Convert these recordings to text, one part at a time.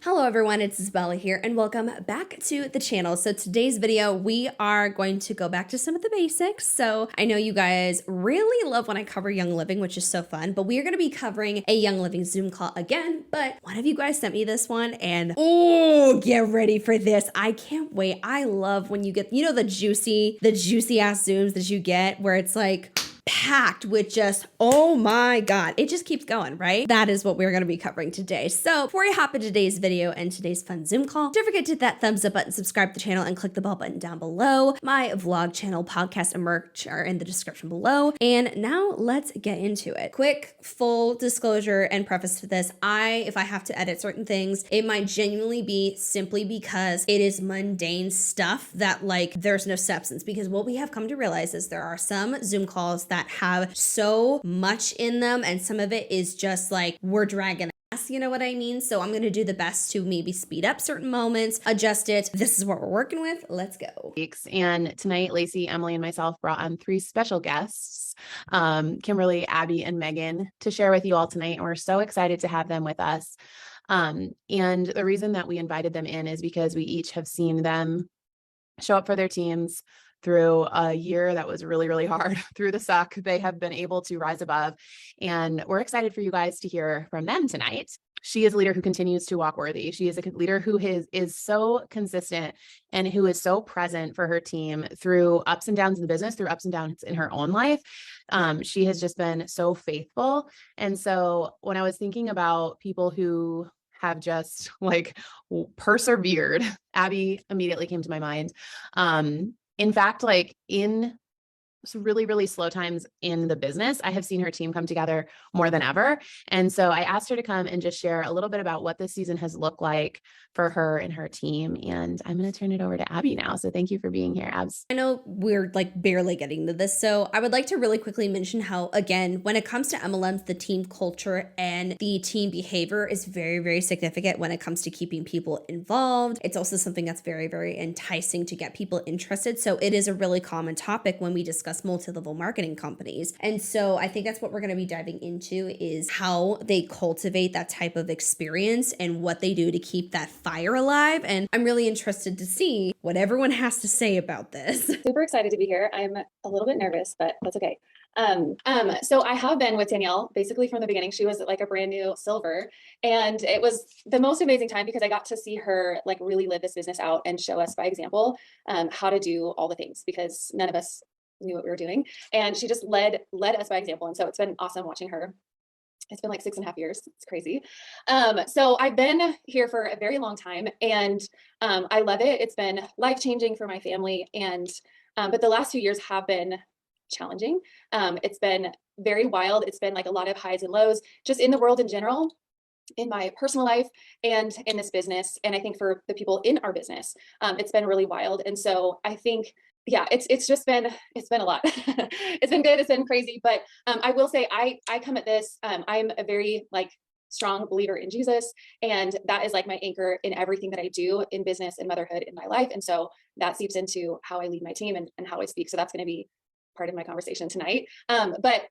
Hello everyone, it's Isabella here and welcome back to the channel. So today's video, we are going to go back to some of the basics. So I know you guys really love when I cover Young Living, which is so fun, but we are going to be covering a Young Living Zoom call again. But one of you guys sent me this one and oh, get ready for this. I can't wait. I love when you get, the juicy ass Zooms that you get where it's like, packed with just, oh my God, it just keeps going, right? That is what we're going to be covering today. So before I hop into today's video and today's fun Zoom call, don't forget to hit that thumbs up button, subscribe to the channel, and click the bell button down below. My vlog channel, podcast, and merch are in the description below. And now let's get into it. Quick, full disclosure and preface to this. If I have to edit certain things, it might genuinely be simply because it is mundane stuff that there's no substance, because what we have come to realize is there are some Zoom calls that have so much in them and some of it is just we're dragging ass, you know what I mean? So I'm going to do the best to maybe speed up certain moments, adjust it. This is what we're working with. Let's go. And tonight, Lacey, Emily, and myself brought on 3 special guests, Kimberly, Abby, and Megan, to share with you all tonight. And we're so excited to have them with us. And the reason that we invited them in is because we each have seen them show up for their teams through a year that was really, really hard. Through the suck, they have been able to rise above. And we're excited for you guys to hear from them tonight. She is a leader who continues to walk worthy. She is a leader who is so consistent and who is so present for her team through ups and downs in the business, through ups and downs in her own life. She has just been so faithful. And so when I was thinking about people who have just persevered, Abby immediately came to my mind. In fact, in some really, really slow times in the business, I have seen her team come together more than ever. And so I asked her to come and just share a little bit about what this season has looked like for her and her team. And I'm going to turn it over to Abby now. So thank you for being here, Abs. I know we're barely getting to this. So I would like to really quickly mention how, again, when it comes to MLMs, the team culture and the team behavior is very, very significant when it comes to keeping people involved. It's also something that's very, very enticing to get people interested. So it is a really common topic when we discuss multi-level marketing companies. And so I think that's what we're going to be diving into, is how they cultivate that type of experience and what they do to keep that fire alive. And I'm really interested to see what everyone has to say about this. Super excited to be here. I'm a little bit nervous, but that's okay. So I have been with Danielle basically from the beginning. She was like a brand new silver, and it was the most amazing time because I got to see her really live this business out and show us by example how to do all the things, because none of us knew what we were doing, and she just led us by example. And so it's been awesome watching her. It's been 6.5 years. It's crazy. So I've been here for a very long time, and I love it. It's been life-changing for my family, and but the last few years have been challenging. It's been very wild. It's been a lot of highs and lows just in the world in general, in my personal life and in this business. And I think for the people in our business, it's been really wild. And so I think, yeah, it's been a lot. It's been good. It's been crazy. But I will say I come at this, I'm a very strong believer in Jesus. And that is my anchor in everything that I do in business and motherhood in my life. And so that seeps into how I lead my team and how I speak. So that's going to be part of my conversation tonight. But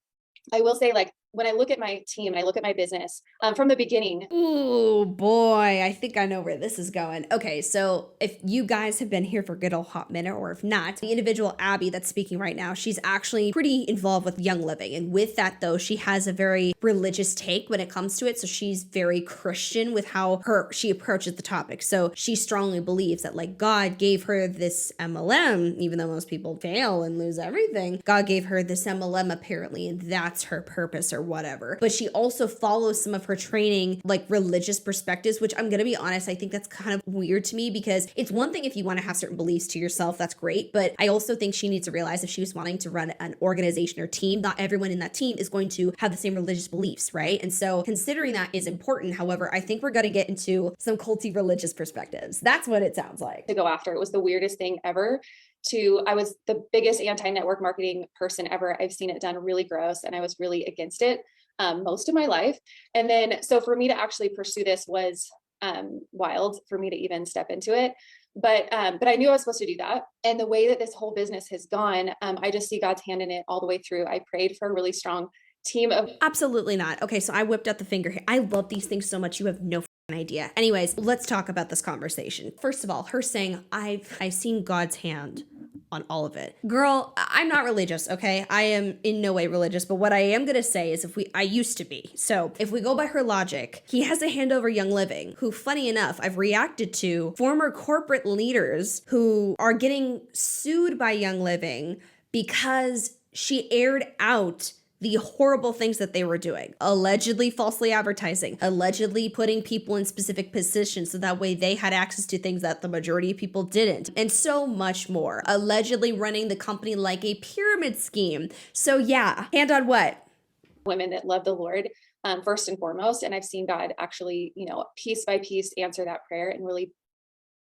I will say, when I look at my team and I look at my business from the beginning. Oh boy, I think I know where this is going. Okay, so if you guys have been here for a good old hot minute, or if not, the individual Abby that's speaking right now, she's actually pretty involved with Young Living. And with that though, she has a very religious take when it comes to it. So she's very Christian with how she approaches the topic. So she strongly believes that God gave her this MLM, even though most people fail and lose everything. God gave her this MLM apparently, and that's her purpose or whatever. But she also follows some of her training religious perspectives, which I'm gonna be honest, I think that's kind of weird to me, because it's one thing if you want to have certain beliefs to yourself, that's great, but I also think she needs to realize if she was wanting to run an organization or team, not everyone in that team is going to have the same religious beliefs, right? And so considering that is important. However, I think we're gonna get into some culty religious perspectives. That's what it sounds like. To go after. It was the weirdest thing ever. I was the biggest anti-network marketing person ever. I've seen it done really gross, and I was really against it most of my life. And then, so for me to actually pursue this was wild for me to even step into it. But I knew I was supposed to do that. And the way that this whole business has gone, I just see God's hand in it all the way through. I prayed for a really strong team of. Absolutely not. Okay, so I whipped out the finger here. I love these things so much. You have no idea. Anyways, let's talk about this conversation. First of all, her saying, I've seen God's hand on all of it. Girl, I'm not religious, okay? I am in no way religious, but what I am gonna say is I used to be. So if we go by her logic, he has a hand over Young Living, who, funny enough, I've reacted to former corporate leaders who are getting sued by Young Living because she aired out the horrible things that they were doing, allegedly falsely advertising, allegedly putting people in specific positions so that way they had access to things that the majority of people didn't, and so much more, allegedly running the company like a pyramid scheme. So yeah, hand on what? Women that love the Lord, first and foremost. And I've seen God actually, piece by piece answer that prayer in really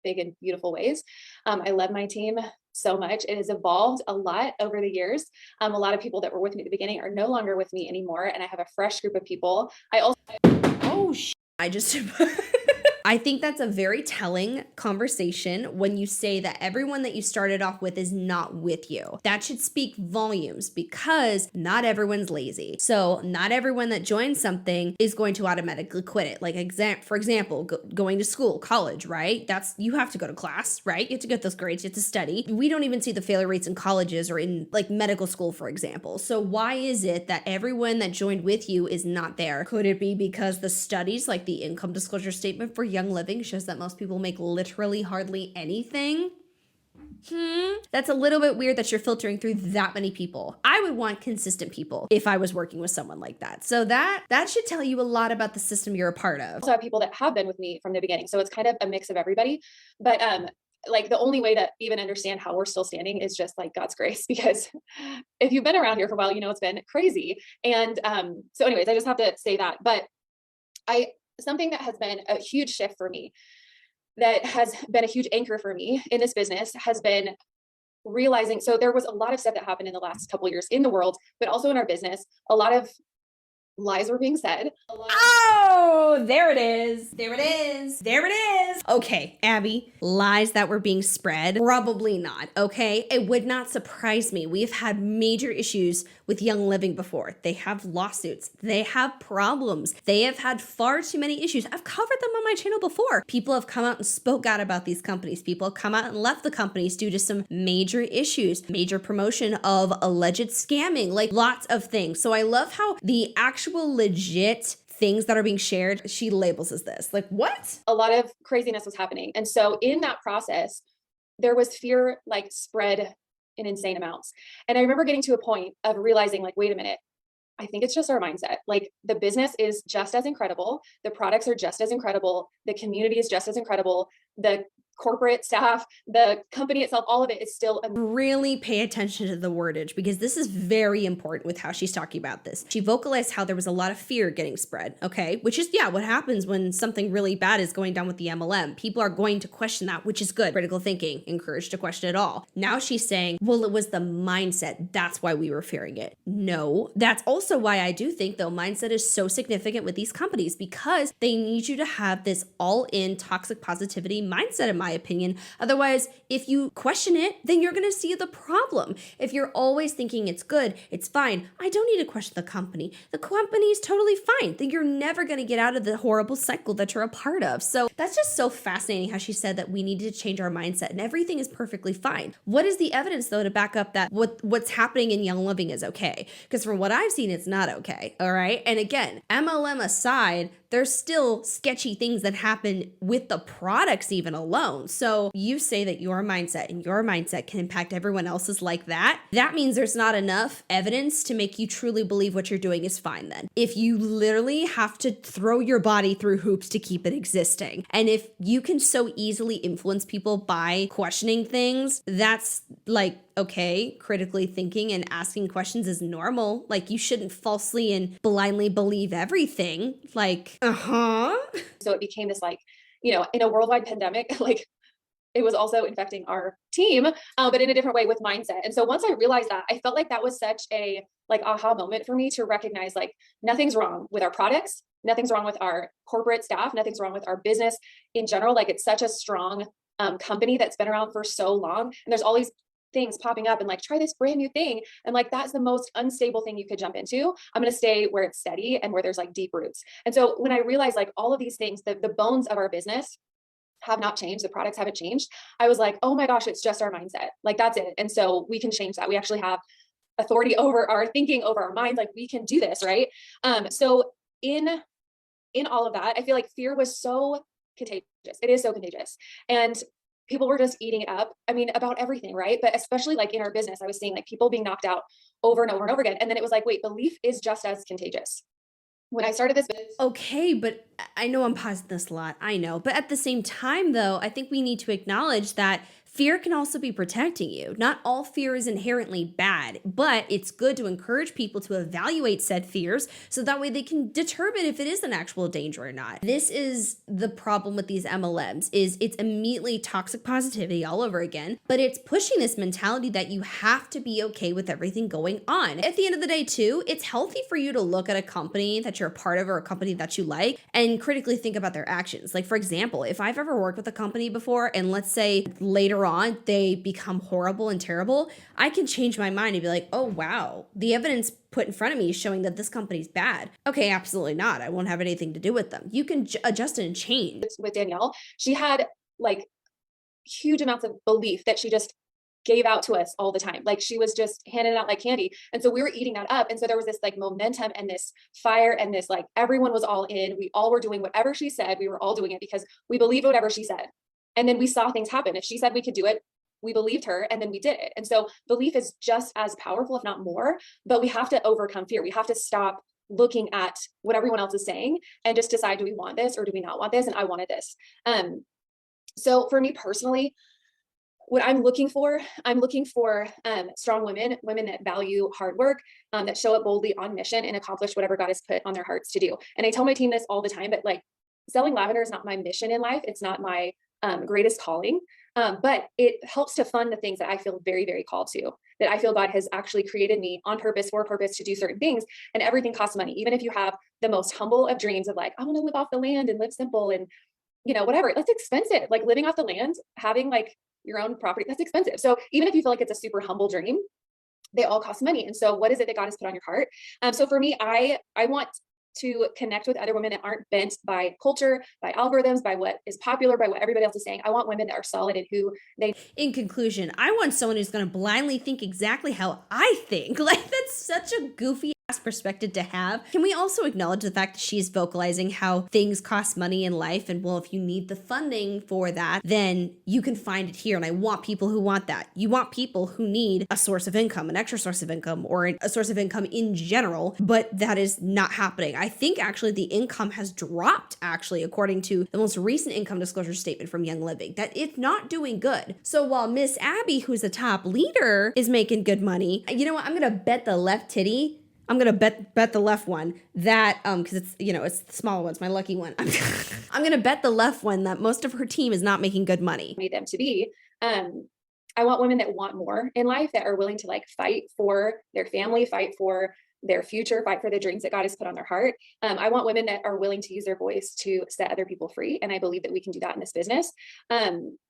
big and beautiful ways. I love my team so much. It has evolved a lot over the years. A lot of people that were with me at the beginning are no longer with me anymore. And I have a fresh group of people. I think that's a very telling conversation when you say that everyone that you started off with is not with you. That should speak volumes because not everyone's lazy. So not everyone that joins something is going to automatically quit it. Like for example, going to school, college, right? You have to go to class, right? You have to get those grades, you have to study. We don't even see the failure rates in colleges or in like medical school, for example. So why is it that everyone that joined with you is not there? Could it be because the studies, like the income disclosure statement for Young Living, shows that most people make literally hardly anything? That's a little bit weird that you're filtering through that many people. I would want consistent people if I was working with someone like that. So that should tell you a lot about the system you're a part of. Also have people that have been with me from the beginning. So it's kind of a mix of everybody. But like the only way to even understand how we're still standing is just like God's grace, because if you've been around here for a while, it's been crazy. And so anyways, I just have to say that. But something that has been a huge shift for me, that has been a huge anchor for me in this business, has been realizing, so there was a lot of stuff that happened in the last couple of years in the world, but also in our business. A lot of lies were being said. Oh, there it is. There it is. There it is. Okay, Abby, lies that were being spread? Probably not, okay? It would not surprise me. We've had major issues with Young Living before. They have lawsuits. They have problems. They have had far too many issues. I've covered them on my channel before. People have come out and spoke out about these companies. People have come out and left the companies due to some major issues, major promotion of alleged scamming, like lots of things. So I love how the actual legit things that are being shared, she labels as this. Like, what? A lot of craziness was happening. And so in that process, there was fear like spread in insane amounts. And I remember getting to a point of realizing like, wait a minute, I think it's just our mindset. Like the business is just as incredible. The products are just as incredible. The community is just as incredible. The corporate staff, the company itself, all of it is still really pay attention to the wordage, because this is very important with how she's talking about this. She vocalized how there was a lot of fear getting spread, okay? Which is, yeah, what happens when something really bad is going down with the MLM. People are going to question that, which is good. Critical thinking, encouraged to question it all. Now she's saying, well, it was the mindset. That's why we were fearing it. No, that's also why I do think, though, mindset is so significant with these companies, because they need you to have this all-in toxic positivity mindset, in my opinion. Otherwise, if you question it, then you're going to see the problem. If you're always thinking it's good, it's fine, I don't need to question the company. The company is totally fine. Then you're never going to get out of the horrible cycle that you're a part of. So that's just so fascinating how she said that we needed to change our mindset and everything is perfectly fine. What is the evidence, though, to back up that what's happening in Young Living is okay? Because from what I've seen, it's not okay. All right. And again, MLM aside, there's still sketchy things that happen with the products even alone. So you say that your mindset and your mindset can impact everyone else's like that. That means there's not enough evidence to make you truly believe what you're doing is fine then. If you literally have to throw your body through hoops to keep it existing. And if you can so easily influence people by questioning things, that's like, okay, critically thinking and asking questions is normal. Like you shouldn't falsely and blindly believe everything. Like, So it became this like, in a worldwide pandemic, like it was also infecting our team, but in a different way with mindset. And so once I realized that, I felt like that was such a like aha moment for me to recognize like nothing's wrong with our products. Nothing's wrong with our corporate staff. Nothing's wrong with our business in general. Like it's such a strong company that's been around for so long. And there's always things popping up and like, try this brand new thing. And like, that's the most unstable thing you could jump into. I'm going to stay where it's steady and where there's like deep roots. And so when I realized like all of these things, the bones of our business have not changed, the products haven't changed, I was like, oh my gosh, it's just our mindset. Like, that's it. And so we can change that. We actually have authority over our thinking, over our minds. Like, we can do this, right? So in all of that, I feel like fear was so contagious. It is so contagious. And people were just eating it up. I mean, about everything, right? But especially like in our business, I was seeing like people being knocked out over and over and over again. And then it was like, wait, belief is just as contagious. When I started this business. Okay, but I know I'm pausing this a lot. I know. But at the same time, though, I think we need to acknowledge that fear can also be protecting you. Not all fear is inherently bad, but it's good to encourage people to evaluate said fears so that way they can determine if it is an actual danger or not. This is the problem with these MLMs, is it's immediately toxic positivity all over again, but it's pushing this mentality that you have to be okay with everything going on. At the end of the day, too, it's healthy for you to look at a company that you're a part of or a company that you like and critically think about their actions. Like, for example, if I've ever worked with a company before and let's say later on they become horrible and terrible, I can change my mind and be like, oh wow, the evidence put in front of me is showing that this company's bad. Okay, absolutely not. I won't have anything to do with them. You can adjust and change. With Danielle, she had like huge amounts of belief that she just gave out to us all the time. Like, she was just handing it out like candy. And so we were eating that up. And so there was this like momentum and this fire and this, like, everyone was all in. We all were doing whatever she said. We were all doing it because we believed whatever she said. And then we saw things happen. If she said we could do it, we believed her, and then we did it. And so belief is just as powerful, if not more, but we have to overcome fear. We have to stop looking at what everyone else is saying and just decide, do we want this or do we not want this? And I wanted this. So for me personally, what I'm looking for strong women that value hard work, that show up boldly on mission and accomplish whatever God has put on their hearts to do. And I tell my team this all the time, but like, selling lavender is not my mission in life. It's not my greatest calling, but it helps to fund the things that I feel very, very called to, that I feel God has actually created me on purpose, for purpose, to do certain things. And everything costs money. Even if you have the most humble of dreams of like, I want to live off the land and live simple and, you know, whatever, that's expensive. Like, living off the land, having like your own property, that's expensive. So even if you feel like it's a super humble dream, they all cost money. And so what is it that God has put on your heart? So for me, I want to connect with other women that aren't bent by culture, by algorithms, by what is popular, by what everybody else is saying. I want women that are solid in who they. In conclusion, I want someone who's going to blindly think exactly how I think. Like, that's such a goofy ass perspective to have. Can we also acknowledge the fact that she's vocalizing how things cost money in life, and well, if you need the funding for that, then you can find it here. And I want people who want that. You want people who need a source of income, an extra source of income, or a source of income in general, but that is not happening. I think actually the income has dropped, actually, according to the most recent income disclosure statement from Young Living, that it's not doing good. So while Miss Abby, who's a top leader, is making good money, you know what? I'm going to bet the left titty. I'm going to bet the left one that, because it's, you know, it's the small one's my lucky one. I'm going to bet the left one that most of her team is not making good money. Need them to be. I want women that want more in life, that are willing to like fight for their family, fight for their future, fight for the dreams that God has put on their heart. I want women that are willing to use their voice to set other people free. And I believe that we can do that in this business.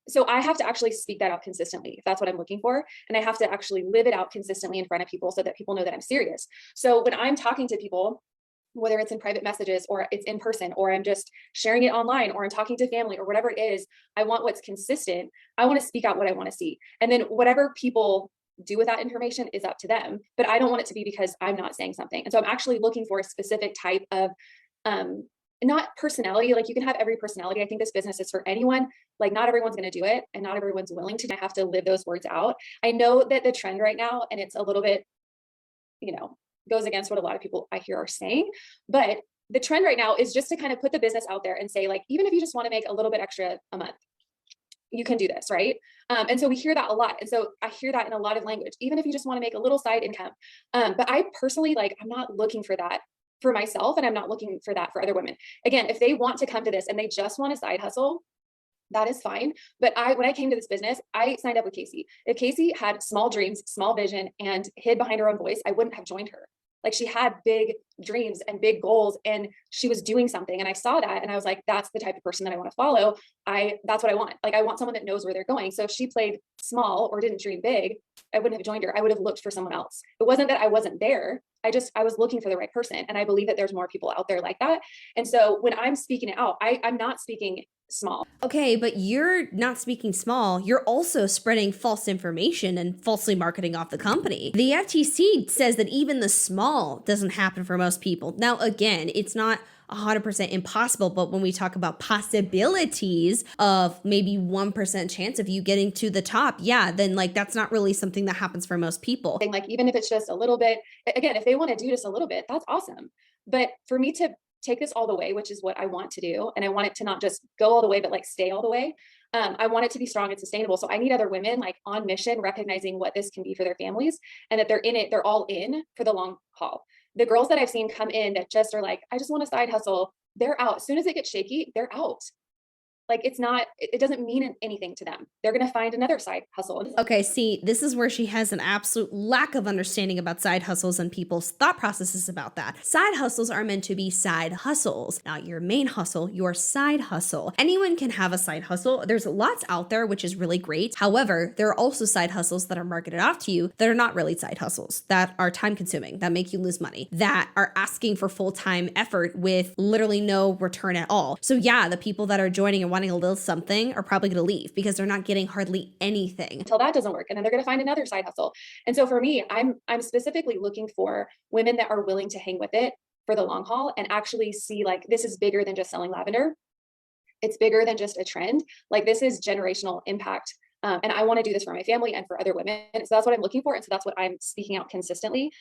So I have to actually speak that out consistently, if that's what I'm looking for. And I have to actually live it out consistently in front of people so that people know that I'm serious. So when I'm talking to people, whether it's in private messages or it's in person, or I'm just sharing it online, or I'm talking to family, or whatever it is, I want what's consistent. I want to speak out what I want to see. And then whatever people do with that information is up to them, but I don't want it to be because I'm not saying something. And so I'm actually looking for a specific type of, not personality. Like, you can have every personality. I think this business is for anyone. Like, not everyone's going to do it, and not everyone's willing to. I have to live those words out. I know that the trend right now, and it's a little bit, you know, goes against what a lot of people I hear are saying, but the trend right now is just to kind of put the business out there and say, like, even if you just want to make a little bit extra a month, you can do this, right? And so we hear that a lot. And so I hear that in a lot of language, even if you just want to make a little side income. But I personally, like, I'm not looking for that for myself, and I'm not looking for that for other women. Again, if they want to come to this and they just want a side hustle, that is fine. But when I came to this business, I signed up with Casey. If Casey had small dreams, small vision, and hid behind her own voice, I wouldn't have joined her. Like she had big dreams and big goals and she was doing something. And I saw that and I was like, that's the type of person that I want to follow. That's what I want. Like I want someone that knows where they're going. So if she played small or didn't dream big, I wouldn't have joined her. I would have looked for someone else. It wasn't that I wasn't there. I was looking for the right person. And I believe that there's more people out there like that. And so when I'm speaking it out, I'm not speaking small. Okay, but you're not speaking small. You're also spreading false information and falsely marketing off the company. The FTC says that even the small doesn't happen for most people. Now, again, it's not 100% impossible, but when we talk about possibilities of maybe 1% chance of you getting to the top, yeah, then like that's not really something that happens for most people. Like even if it's just a little bit, again, if they want to do just a little bit, that's awesome. But for me to take this all the way, which is what I want to do, and I want it to not just go all the way, but like stay all the way. I want it to be strong and sustainable. So I need other women like on mission, recognizing what this can be for their families and that they're in it, they're all in for the long haul. The girls that I've seen come in that just are like, I just want a side hustle, they're out. As soon as it gets shaky, they're out. Like it doesn't mean anything to them. They're going to find another side hustle. Okay, see, this is where she has an absolute lack of understanding about side hustles and people's thought processes about that. Side hustles are meant to be side hustles, not your main hustle, your side hustle. Anyone can have a side hustle. There's lots out there, which is really great. However, there are also side hustles that are marketed off to you that are not really side hustles, that are time consuming, that make you lose money, that are asking for full-time effort with literally no return at all. So yeah, the people that are joining and wanting a little something are probably going to leave because they're not getting hardly anything until that doesn't work, and then they're going to find another side hustle. And so for me, I'm specifically looking for women that are willing to hang with it for the long haul and actually see like this is bigger than just selling lavender. It's bigger than just a trend. Like this is generational impact. And I want to do this for my family and for other women. So that's what I'm looking for. And so that's what I'm speaking out consistently.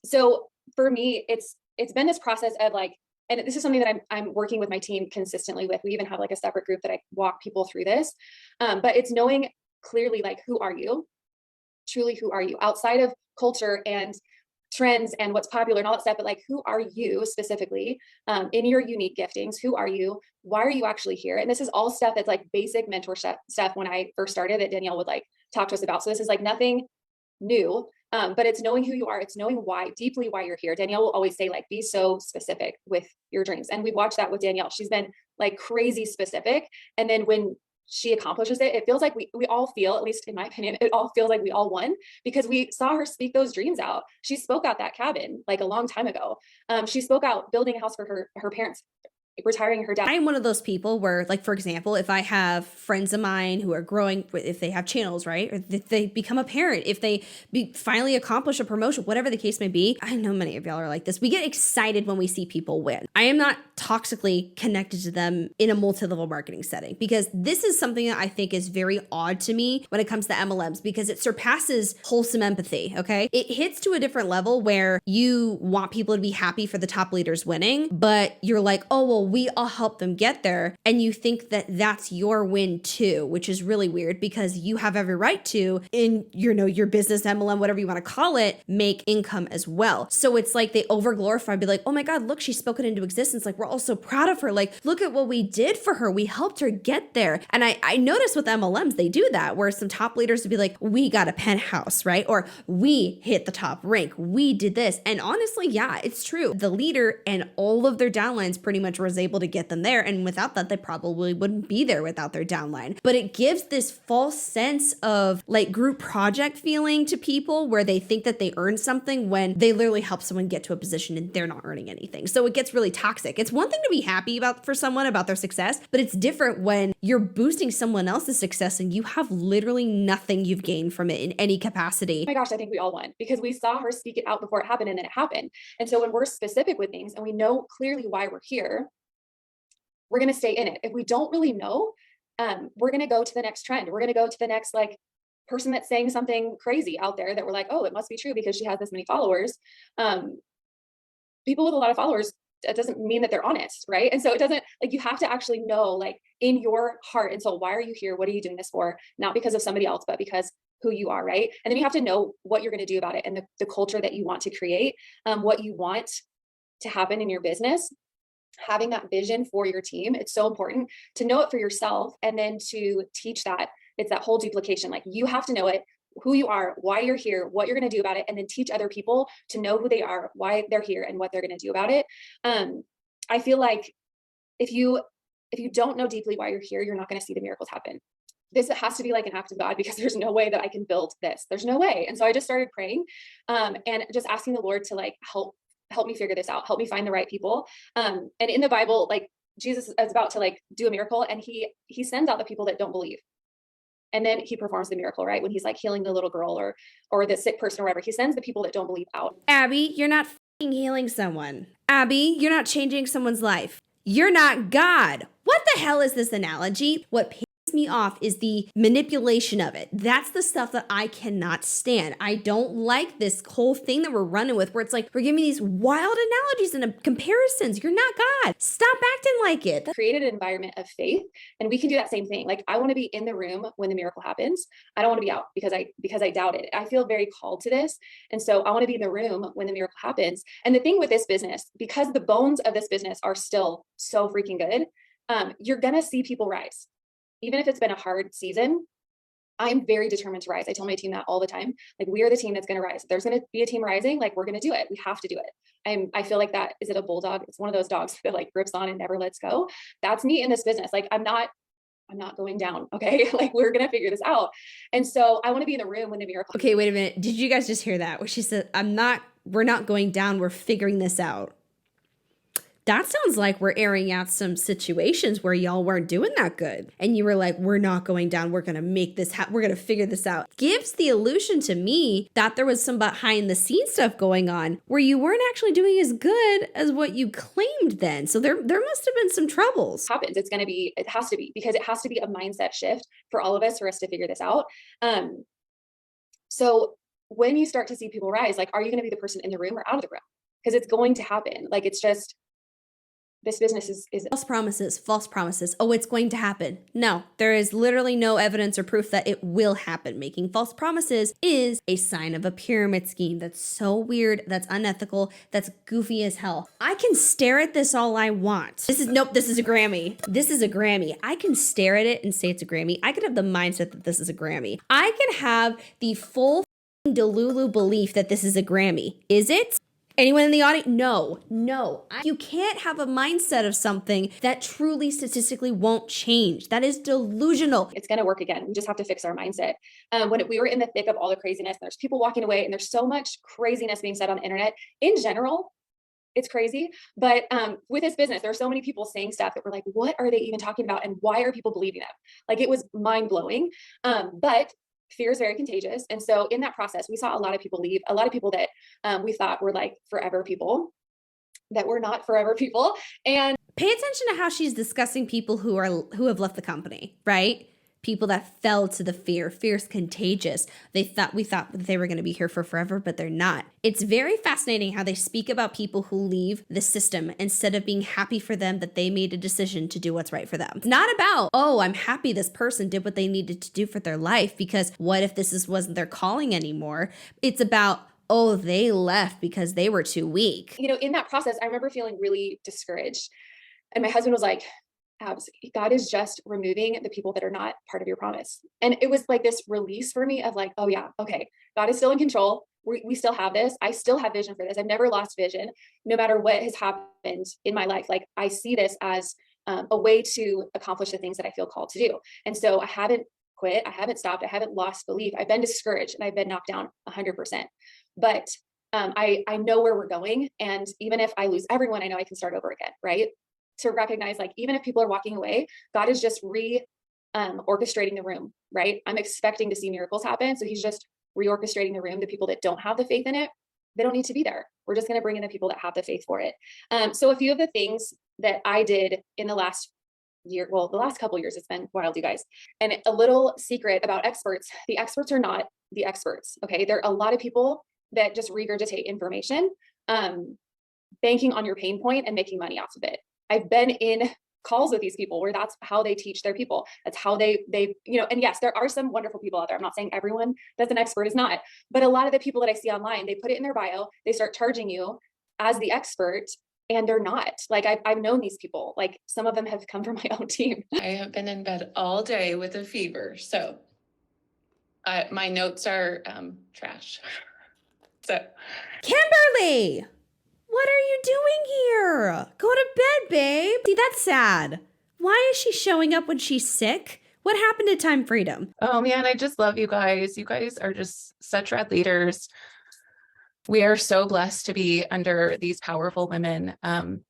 So for me, it's been this process of like, and this is something that I'm working with my team consistently with. We even have like a separate group that I walk people through this. But it's knowing clearly, like, who are you? Truly, who are you? Outside of culture and trends and what's popular and all that stuff, but like, who are you specifically in your unique giftings? Who are you? Why are you actually here? And this is all stuff that's like basic mentorship stuff when I first started that Danielle would like talk to us about. So this is like nothing new. But it's knowing who you are. It's knowing deeply why you're here. Danielle will always say like, be so specific with your dreams. And we watched that with Danielle. She's been like crazy specific. And then when she accomplishes it, it feels like we all feel, at least in my opinion, it all feels like we all won because we saw her speak those dreams out. She spoke out that cabin like a long time ago. She spoke out building a house for her parents, retiring her dad. I'm one of those people where, like, for example, if I have friends of mine who are growing, if they have channels, right? Or if they become a parent, if they finally accomplish a promotion, whatever the case may be. I know many of y'all are like this. We get excited when we see people win. I am not toxically connected to them in a multi-level marketing setting because this is something that I think is very odd to me when it comes to MLMs because it surpasses wholesome empathy, okay? It hits to a different level where you want people to be happy for the top leaders winning, but you're like, oh, well, we all help them get there. And you think that that's your win too, which is really weird because you have every right to, in your business, MLM, whatever you want to call it, make income as well. So it's like they over glorify, be like, oh my God, look, she spoke it into existence. Like we're all so proud of her. Like, look at what we did for her. We helped her get there. And I notice with MLMs, they do that where some top leaders would be like, we got a penthouse, right? Or we hit the top rank. We did this. And honestly, yeah, it's true. The leader and all of their downlines pretty much was able to get them there. And without that, they probably wouldn't be there without their downline. But it gives this false sense of like group project feeling to people where they think that they earned something when they literally help someone get to a position and they're not earning anything. So it gets really toxic. It's one thing to be happy for someone about their success, but it's different when you're boosting someone else's success and you have literally nothing you've gained from it in any capacity. Oh my gosh, I think we all won because we saw her speak it out before it happened and then it happened. And so when we're specific with things and we know clearly why we're here, we're going to stay in it. If we don't really know, we're going to go to the next trend. We're going to go to the next like person that's saying something crazy out there that we're like, oh, it must be true because she has this many followers. People with a lot of followers, that doesn't mean that they're honest, right? And so it doesn't, like, you have to actually know, like, in your heart and soul, why are you here? What are you doing this for? Not because of somebody else, but because who you are, right? And then you have to know what you're going to do about it and the culture that you want to create, what you want to happen in your business. Having that vision for your team, it's so important to know it for yourself and then to teach that. It's that whole duplication. Like, you have to know it, who you are, why you're here, what you're going to do about it, and then teach other people to know who they are, why they're here, and what they're going to do about it. I feel like if you don't know deeply why you're here, you're not going to see the miracles happen. This has to be like an act of God, because there's no way that I can build this. There's no way. And so I just started praying, and just asking the Lord to like help me figure this out, help me find the right people. And in the Bible, like Jesus is about to like do a miracle, and he sends out the people that don't believe. And then he performs the miracle, right? When he's like healing the little girl or the sick person or whatever, he sends the people that don't believe out. Abby, you're not fucking healing someone. Abby, you're not changing someone's life. You're not God. What the hell is this analogy? What pisses me off is the manipulation of it. That's the stuff that I cannot stand. I don't like this whole thing that we're running with, where it's like, we're giving these wild analogies and comparisons. You're not God. Stop acting like it. Created an environment of faith, and we can do that same thing. Like, I want to be in the room when the miracle happens. I don't want to be out because I doubt it. I feel very called to this. And so I want to be in the room when the miracle happens. And the thing with this business, because the bones of this business are still so freaking good, you're going to see people rise. Even if it's been a hard season, I'm very determined to rise. I tell my team that all the time. Like, we are the team that's going to rise. If there's going to be a team rising, like, we're going to do it. We have to do it. I feel like that, is it a bulldog? It's one of those dogs that like grips on and never lets go. That's me in this business. Like, I'm not going down. Okay. Like, we're going to figure this out. And so I want to be in the room when the miracle. Okay, wait a minute. Did you guys just hear that? Where she said, we're not going down. We're figuring this out. That sounds like we're airing out some situations where y'all weren't doing that good. And you were like, we're not going down. We're going to make this we're going to figure this out. Gives the illusion to me that there was some behind the scenes stuff going on where you weren't actually doing as good as what you claimed then. So there must have been some troubles. Happens. It has to be, because it has to be a mindset shift for all of us, for us to figure this out. So when you start to see people rise, like, are you going to be the person in the room or out of the room? Because it's going to happen. Like, it's just, this business is false promises. Oh, it's going to happen. No, there is literally no evidence or proof that it will happen. Making false promises is a sign of a pyramid scheme. That's so weird. That's unethical. That's goofy as hell. I can stare at this all I want. This is a Grammy. This is a Grammy. I can stare at it and say it's a Grammy. I could have the mindset that this is a Grammy. I can have the full delulu belief that this is a Grammy. Is it? Anyone in the audience? No. You can't have a mindset of something that truly statistically won't change. That is delusional. It's going to work again. We just have to fix our mindset. When we were in the thick of all the craziness, there's people walking away, and there's so much craziness being said on the internet in general. It's crazy. But with this business, there are so many people saying stuff that we're like, what are they even talking about? And why are people believing them? Like, it was mind blowing. But fear is very contagious. And so in that process, we saw a lot of people leave, a lot of people that we thought were like forever people that were not forever people. And pay attention to how she's discussing people who have left the company, right? People that fell to the fear. Fear's contagious. We thought that they were going to be here for forever, but they're not. It's very fascinating how they speak about people who leave the system instead of being happy for them that they made a decision to do what's right for them. It's not about, oh, I'm happy this person did what they needed to do for their life, because what if wasn't their calling anymore? It's about, oh, they left because they were too weak. You know, in that process, I remember feeling really discouraged. And my husband was like, Abs, God is just removing the people that are not part of your promise. And it was like this release for me of like, oh yeah, okay, God is still in control. We still have this. I still have vision for this. I've never lost vision, no matter what has happened in my life. Like, I see this as a way to accomplish the things that I feel called to do. And so I haven't quit. I haven't stopped. I haven't lost belief. I've been discouraged and I've been knocked down 100%. But I know where we're going. And even if I lose everyone, I know I can start over again, right? To recognize, like, even if people are walking away, God is just orchestrating the room, right? I'm expecting to see miracles happen. So he's just reorchestrating the room. The people that don't have the faith in it, they don't need to be there. We're just going to bring in the people that have the faith for it. So a few of the things that I did in the last year, well, the last couple of years, it's been wild, you guys. And a little secret about experts, the experts are not the experts. Okay. There are a lot of people that just regurgitate information, banking on your pain point and making money off of it. I've been in calls with these people where that's how they teach their people. That's how they, and yes, there are some wonderful people out there. I'm not saying everyone that's an expert is not, but a lot of the people that I see online, they put it in their bio, they start charging you as the expert, and they're not. Like, I've known these people, like some of them have come from my own team. I have been in bed all day with a fever. So My notes are trash. So Kimberly, what are you doing here? Go to bed, babe. See, that's sad. Why is she showing up when she's sick? What happened to time freedom? oh man, I just love you guys. You guys are just such rad leaders. We are so blessed to be under these powerful women. I'm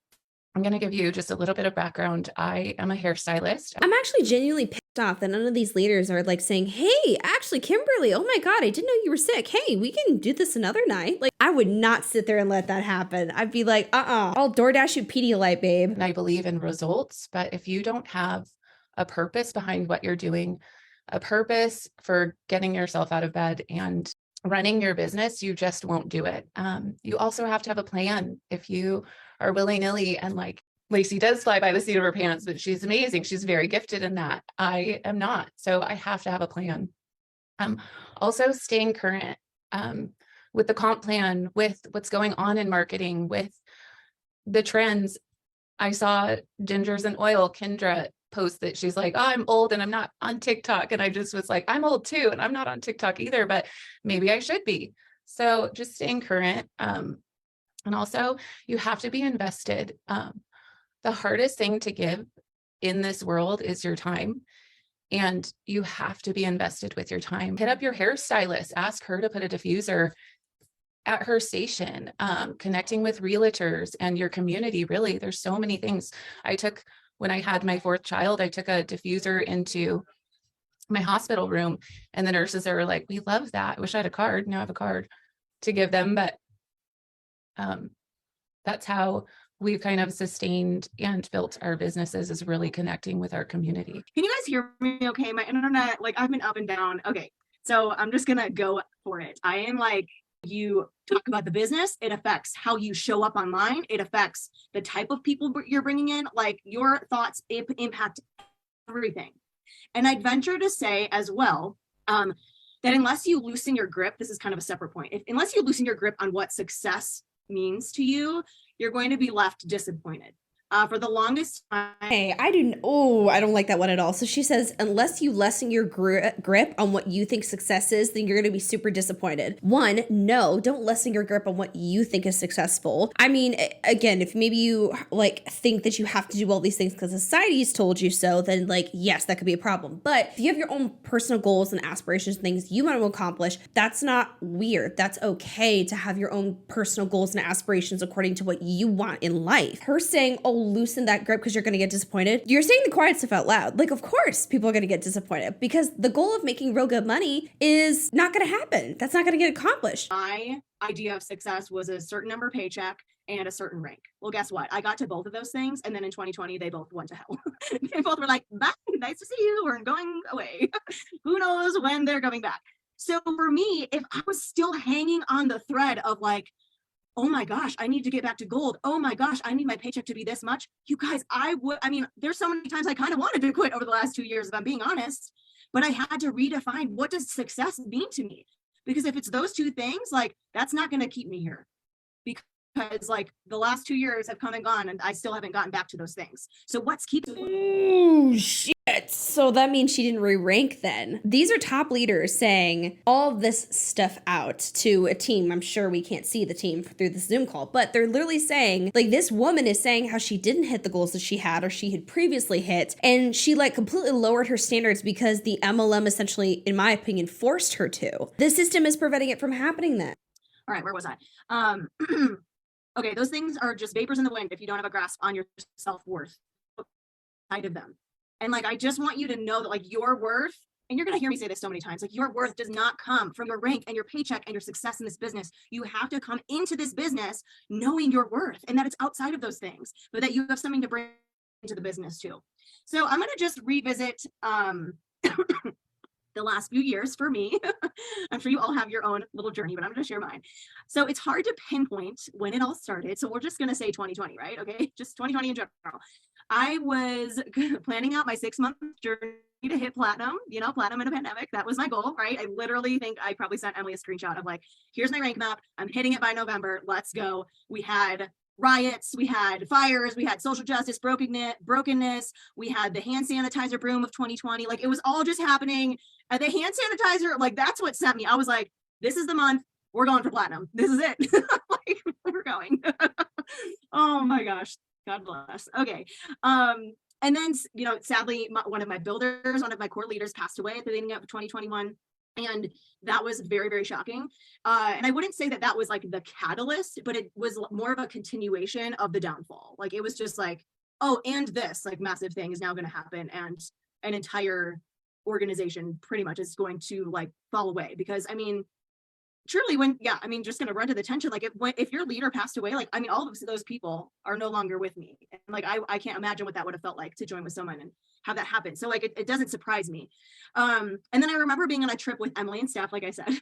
going to give you just a little bit of background. I am a hairstylist. I'm actually genuinely pissed off that none of these leaders are like saying, hey, actually, Kimberly, oh my God, I didn't know you were sick. Hey, we can do this another night. Like, I would not sit there and let that happen. I'd be like, I'll DoorDash you Pedialyte, babe. And I believe in results, but if you don't have a purpose behind what you're doing, a purpose for getting yourself out of bed and running your business, you just won't do it. You also have to have a plan. If you are willy-nilly, and like Lacey does fly by the seat of her pants, but she's amazing. She's very gifted in that. I am not. So I have to have a plan. Also staying current with the comp plan, with what's going on in marketing, with the trends. I saw Gingers and Oil, Kendra, post that she's like, oh, I'm old and I'm not on TikTok. And I just was like, I'm old too, and I'm not on TikTok either, but maybe I should be. So just staying current. And also you have to be invested. The hardest thing to give in this world is your time. And you have to be invested with your time. Hit up your hairstylist, ask her to put a diffuser at her station, connecting with realtors and your community. Really, there's so many things. When I had my 4th child, I took a diffuser into my hospital room, and the nurses are like, we love that. I wish I had a card. Now I have a card to give them. But that's how we've kind of sustained and built our businesses, is really connecting with our community. Can you guys hear me okay? My internet, like, I've been up and down. Okay, so I'm just gonna go for it. I am like, you talk about the business, it affects how you show up online. It affects the type of people you're bringing in. Like, your thoughts impact everything. And I'd venture to say as well, that unless you loosen your grip, this is kind of a separate point. Unless you loosen your grip on what success means to you, you're going to be left disappointed. For the longest time. Hey, I don't like that one at all. So she says, unless you lessen your grip on what you think success is, then you're going to be super disappointed. One, no, don't lessen your grip on what you think is successful. I mean, again, if maybe you like think that you have to do all these things because society's told you so, then like, yes, that could be a problem. But if you have your own personal goals and aspirations, things you want to accomplish, that's not weird. That's okay to have your own personal goals and aspirations according to what you want in life. Her saying, oh, loosen that grip because you're going to get disappointed. You're saying the quiet stuff out loud. Like, of course, people are going to get disappointed because the goal of making real good money is not going to happen. That's not going to get accomplished. My idea of success was a certain number paycheck and a certain rank. Well, guess what? I got to both of those things. And then in 2020, they both went to hell. They both were like, bye, nice to see you. We're going away. Who knows when they're coming back? So for me, if I was still hanging on the thread of like, oh my gosh, I need to get back to gold. Oh my gosh, I need my paycheck to be this much. You guys, there's so many times I kind of wanted to quit over the last 2 years, if I'm being honest, but I had to redefine, what does success mean to me? Because if it's those two things, like, that's not going to keep me here. Because like the last 2 years have come and gone and I still haven't gotten back to those things. So what's keeping Ooh, shit. So that means she didn't re-rank then. These are top leaders saying all this stuff out to a team. I'm sure we can't see the team through the Zoom call, but they're literally saying, like, this woman is saying how she didn't hit the goals that she had or she had previously hit. And she like completely lowered her standards because the MLM essentially, in my opinion, forced her to. The system is preventing it from happening then. All right, where was I? Okay, those things are just vapors in the wind if you don't have a grasp on your self-worth side of them. And like, I just want you to know that like your worth, and you're going to hear me say this so many times, like your worth does not come from your rank and your paycheck and your success in this business. You have to come into this business knowing your worth and that it's outside of those things, but that you have something to bring into the business too. So I'm going to just revisit the last few years for me. I'm sure you all have your own little journey, but I'm going to share mine. So it's hard to pinpoint when it all started. So we're just going to say 2020, right? Okay, just 2020 in general. I was planning out my 6-month journey to hit platinum, platinum in a pandemic. That was my goal, right? I literally think I probably sent Emily a screenshot of like, here's my rank map. I'm hitting it by November. Let's go. We had riots, we had fires, we had social justice brokenness, we had the hand sanitizer boom of 2020. Like, it was all just happening. And the hand sanitizer, like, that's what sent me. I was like, this is the month, we're going for platinum. This is it. Like, we're going. Oh my gosh, God bless. Okay. And then, you know, sadly, one of my builders, one of my core leaders passed away at the beginning of 2021. And that was very, very shocking. And I wouldn't say that that was like the catalyst, but it was more of a continuation of the downfall. Like, it was just like, oh, and this like massive thing is now going to happen. And an entire organization pretty much is going to like fall away. Because I mean, truly, when, yeah, I mean, just going to run to the tension, like if your leader passed away, like, I mean, all of those people are no longer with me. And like, I can't imagine what that would have felt like to join with someone and have that happen. So like, it doesn't surprise me. And then I remember being on a trip with Emily and Steph, like I said,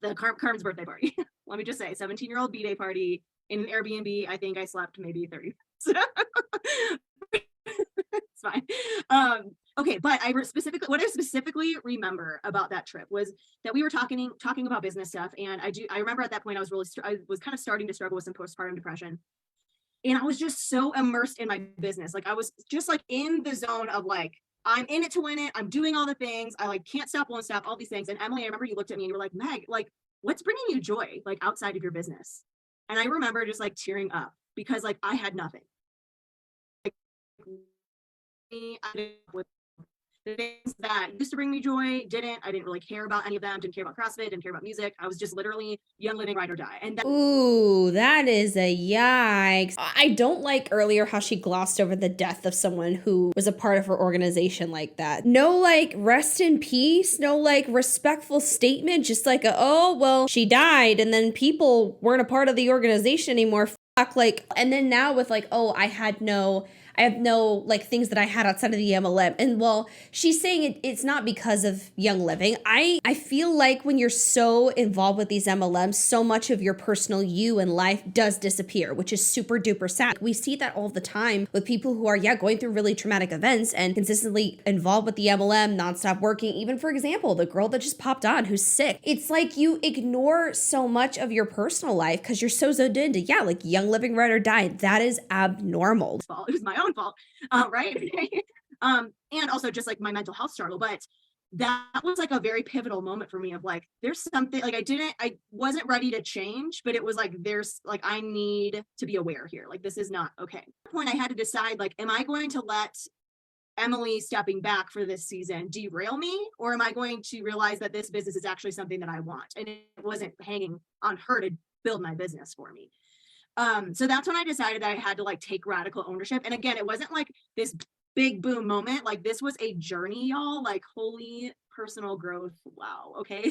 the Carmen's birthday party. Let me just say, 17-year-old B-day party in an Airbnb. I think I slept maybe 30 minutes. It's fine. Okay, but what I specifically remember about that trip was that we were talking about business stuff, and I remember at that point I was kind of starting to struggle with some postpartum depression, and I was just so immersed in my business. Like, I was just like in the zone of like, I'm in it to win it. I'm doing all the things. I like can't stop, won't stop, all these things. And Emily, I remember you looked at me and you were like, Meg, like, what's bringing you joy, like outside of your business? And I remember just like tearing up because like I had nothing. Like, I didn't with the things that used to bring me joy I didn't really care about any of them. Didn't care about CrossFit, didn't care about music. I was just literally young living, ride or die. And Ooh, that is a yikes. I don't like earlier how she glossed over the death of someone who was a part of her organization like that. No like rest in peace, no like respectful statement, just like oh well, she died and then people weren't a part of the organization anymore. Fuck, like, and then now with like, oh, I have no like things that I had outside of the MLM. And well, she's saying it's not because of Young Living. I feel like when you're so involved with these MLMs, so much of your personal you and life does disappear, which is super duper sad. We see that all the time with people who are, going through really traumatic events and consistently involved with the MLM, nonstop working. Even for example, the girl that just popped on who's sick. It's like you ignore so much of your personal life because you're so zoned into, like Young Living, ride or die. That is abnormal. It was my own fault, right? And also just like my mental health struggle, but that was like a very pivotal moment for me of like, there's something like I wasn't ready to change, but it was like, there's like, I need to be aware here. Like, this is not okay. At that point I had to decide, like, am I going to let Emily stepping back for this season derail me, or am I going to realize that this business is actually something that I want? And it wasn't hanging on her to build my business for me. So that's when I decided I had to like take radical ownership. And again, it wasn't like this big boom moment. Like, this was a journey, y'all, like, holy personal growth. Wow. Okay.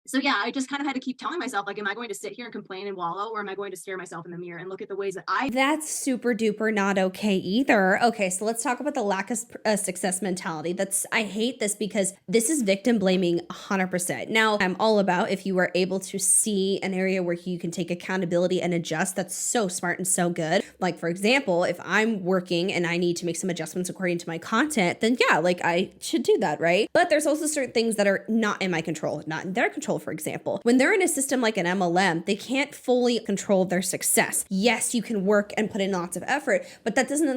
So yeah, I just kind of had to keep telling myself, like, am I going to sit here and complain and wallow, or am I going to stare myself in the mirror and look at the ways that That's super duper not okay either. Okay, so let's talk about the lack of success mentality. I hate this because this is victim blaming 100%. Now, I'm all about if you are able to see an area where you can take accountability and adjust, that's so smart and so good. Like, for example, if I'm working and I need to make some adjustments according to my content, then like I should do that, right? But there's also certain things that are not in my control, not in their control. For example, when they're in a system like an MLM, they can't fully control their success. Yes, you can work and put in lots of effort, but that doesn't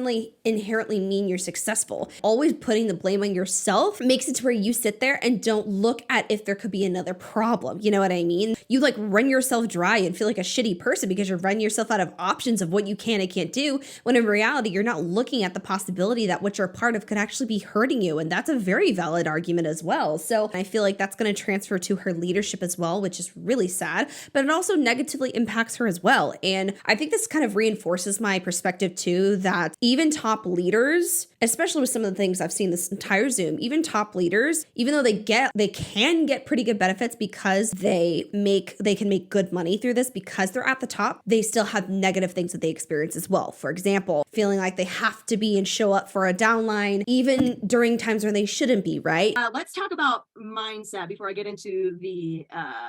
inherently mean you're successful. Always putting the blame on yourself makes it to where you sit there and don't look at if there could be another problem. You know what I mean? You like run yourself dry and feel like a shitty person because you're running yourself out of options of what you can and can't do, when in reality, you're not looking at the possibility that what you're a part of could actually be hurting you. And that's a very valid argument as well. So I feel like that's going to transfer to her leadership as well, which is really sad, but it also negatively impacts her as well. And I think this kind of reinforces my perspective too, that even top leaders, especially with some of the things I've seen this entire Zoom, even top leaders, even though they can get pretty good benefits because they can make good money through this because they're at the top, they still have negative things that they experience as well. For example, feeling like they have to be and show up for a downline, even during times when they shouldn't be, right? Let's talk about mindset before I get into the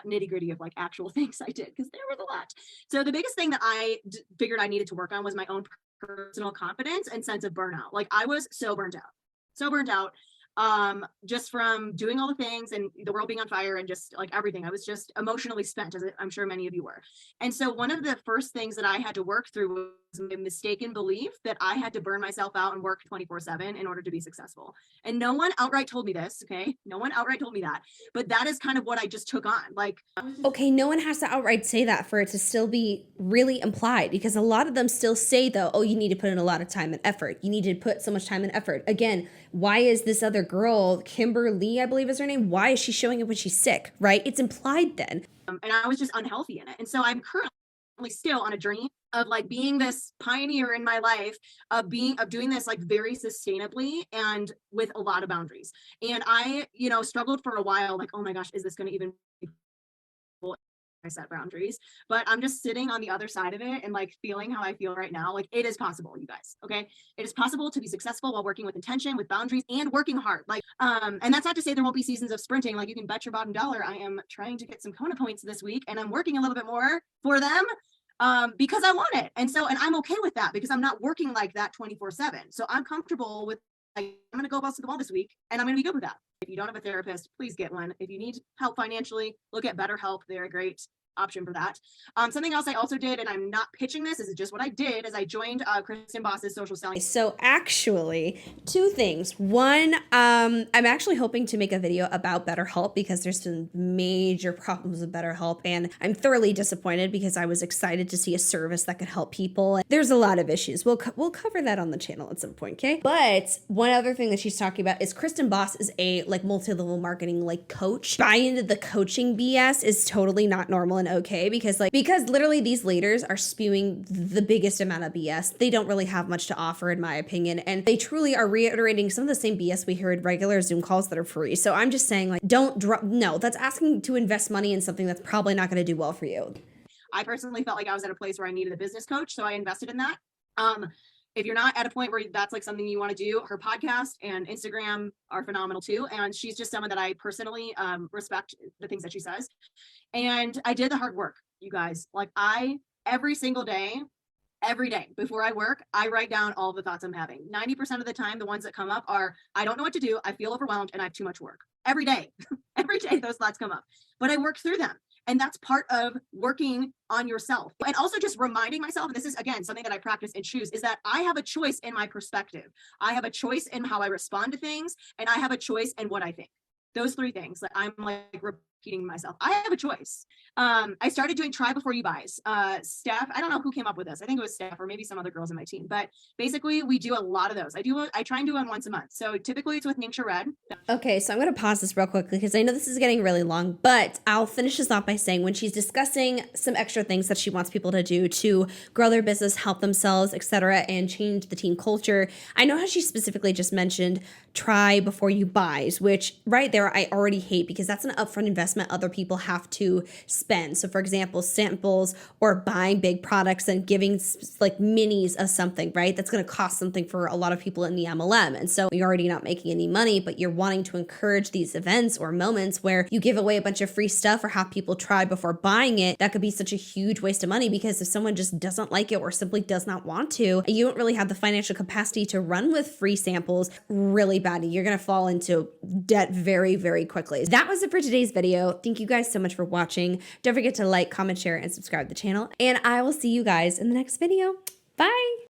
nitty gritty of like actual things I did, because there was a lot. So the biggest thing that I figured I needed to work on was my own personal confidence and sense of burnout. Like, I was so burnt out. just from doing all the things and the world being on fire and just like everything. I was just emotionally spent, as I'm sure many of you were. And so one of the first things that I had to work through was my mistaken belief that I had to burn myself out and work 24/7 in order to be successful. And no one outright told me this, okay? No one outright told me that, but that is kind of what I just took on. Like, okay, no one has to outright say that for it to still be really implied, because a lot of them still say though, oh, you need to put in a lot of time and effort. You need to put so much time and effort. Again, why is this other girl, Kimberly, I believe is her name, why is she showing up when she's sick, right? It's implied then. and I was just unhealthy in it. And so I'm currently still on a journey of like being this pioneer in my life of doing this like very sustainably and with a lot of boundaries. And I, struggled for a while, like, oh my gosh, is this going to even be possible if I set boundaries? But I'm just sitting on the other side of it and like feeling how I feel right now. Like, it is possible, you guys. Okay. It is possible to be successful while working with intention, with boundaries, and working hard. Like, and that's not to say there won't be seasons of sprinting. Like, you can bet your bottom dollar I am trying to get some Kona points this week, and I'm working a little bit more for them because I want it. And I'm okay with that because I'm not working like that 24/7. So I'm comfortable with, like, I'm going to go balls to the wall this week and I'm going to be good with that. If you don't have a therapist, please get one. If you need help financially, look at BetterHelp. They're a great option for that. Something else I also did, and I'm not pitching this, this is just what I did, is I joined Kristen Boss's social selling. So actually, two things. One, I'm actually hoping to make a video about BetterHelp because there's some major problems with BetterHelp, and I'm thoroughly disappointed because I was excited to see a service that could help people. There's a lot of issues. We'll cover that on the channel at some point, okay? But one other thing that she's talking about is Kristen Boss is a like multi-level marketing like coach. Buying into the coaching BS is totally not normal and okay, because literally these leaders are spewing the biggest amount of BS. They don't really have much to offer, in my opinion, and they truly are reiterating some of the same BS we hear in regular Zoom calls that are free. So I'm just saying, like, don't drop. No, that's asking to invest money in something that's probably not going to do well for you. I personally felt like I was at a place where I needed a business coach, so I invested in that. If you're not at a point where that's like something you want to do, her podcast and Instagram are phenomenal too. And she's just someone that I personally respect the things that she says. And I did the hard work, you guys. Like, every single day, every day before I work, I write down all the thoughts I'm having. 90% of the time, the ones that come up are, I don't know what to do, I feel overwhelmed, and I have too much work. Every day, every day those thoughts come up, but I work through them. And that's part of working on yourself. And also just reminding myself, and this is, again, something that I practice and choose, is that I have a choice in my perspective. I have a choice in how I respond to things, and I have a choice in what I think. Those three things that I'm like repeating myself. I have a choice. I started doing try before you buys. Steph, I don't know who came up with this. I think it was Steph or maybe some other girls in my team, but basically we do a lot of those. I try and do one once a month. So typically it's with Ningxia Red. Okay, so I'm going to pause this real quickly because I know this is getting really long, but I'll finish this off by saying when she's discussing some extra things that she wants people to do to grow their business, help themselves, etc., and change the team culture, I know how she specifically just mentioned try before you buys, which right there I already hate because that's an upfront investment other people have to spend. So for example, samples or buying big products and giving like minis of something, right? That's going to cost something for a lot of people in the MLM. And so you're already not making any money, but you're wanting to encourage these events or moments where you give away a bunch of free stuff or have people try before buying it. That could be such a huge waste of money because if someone just doesn't like it or simply does not want to, you don't really have the financial capacity to run with free samples, really bad. You're going to fall into debt very, very quickly. That was it for today's video. Thank you guys so much for watching. Don't forget to like, comment, share, and subscribe to the channel. And I will see you guys in the next video. Bye.